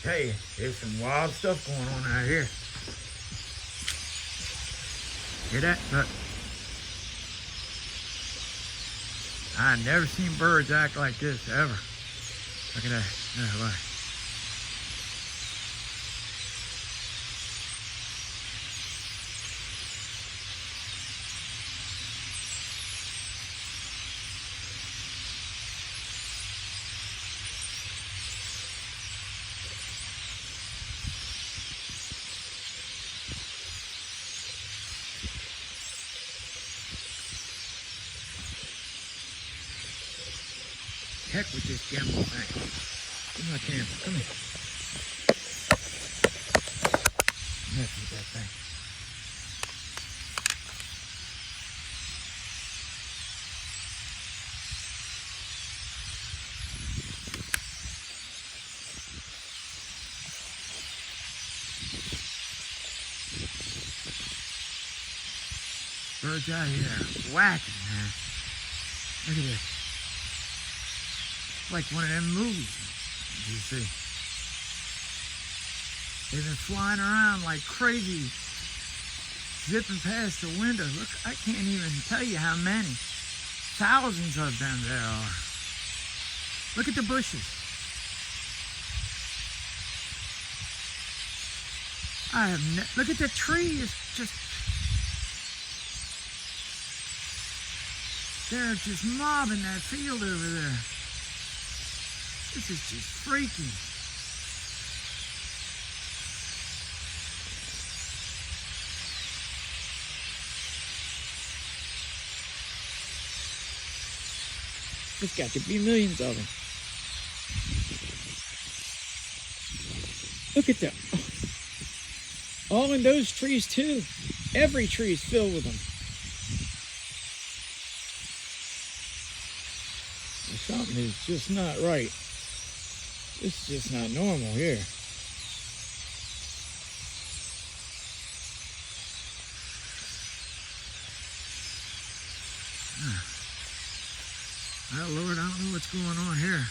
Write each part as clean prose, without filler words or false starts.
Tell you, there's some wild stuff going on out here. Hear that? Look. I've never seen birds act like this ever. Look at that. Look. Heck with this gimbal thing. Give me my camera. Come here. Mess with that thing. Birds out here whacking, man. Look at this. Like one of them movies, you see. They've been flying around like crazy, zipping past the window. Look, I can't even tell you how many. Thousands of them there are. Look at the bushes. Look at the tree. It's just, they're just mobbing that field over there. This is just freaky. There's got to be millions of them. Look at that. All in those trees too. Every tree is filled with them. Something is just not right. This is just not normal here. Oh Lord, I don't know what's going on here.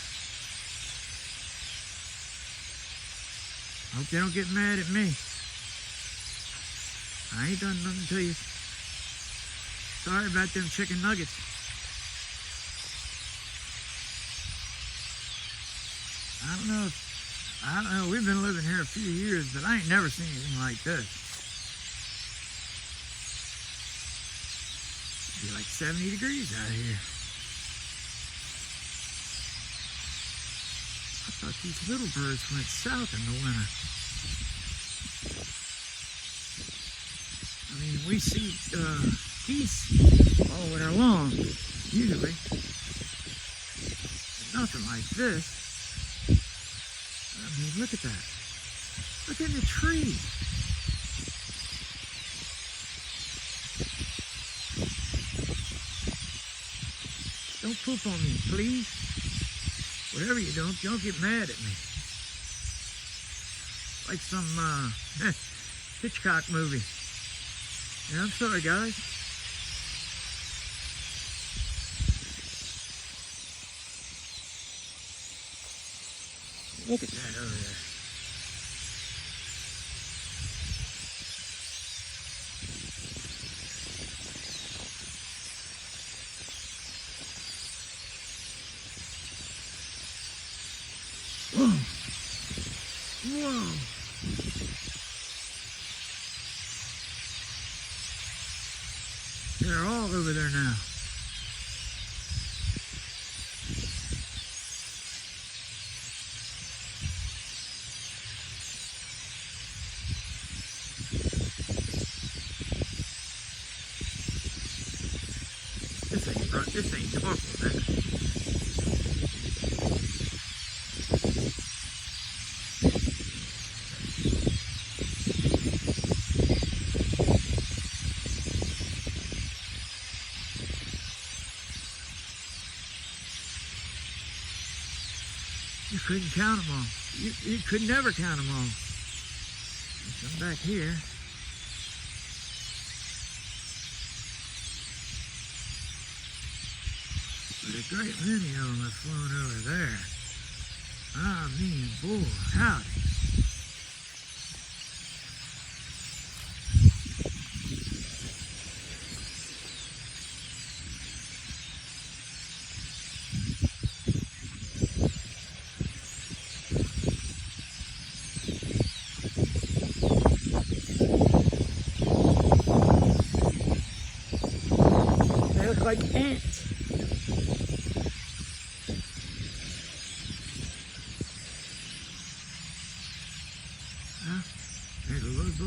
I hope they don't get mad at me. I ain't done nothing to you. Sorry about them chicken nuggets. I don't know, we've been living here a few years, but I ain't never seen anything like this. It'd be like 70 degrees out here. I thought these little birds went south in the winter. I mean, we see geese all winter long, usually. But nothing like this. I mean, look at that. Look at the tree. Don't poop on me, please. Whatever you don't get mad at me. Like some Hitchcock movie. Yeah, I'm sorry, guys. Look at that over there. Whoa. Whoa. They're all over there now. This ain't normal, man. You couldn't count them all. You could never count them all. Let's come back here. But a great many of them have flown over there. I mean, boy, howdy.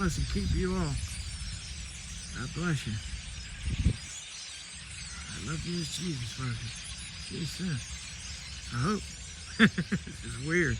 bless and keep you all. God bless you. I love you as Jesus, folks. See you soon. I hope. This is weird.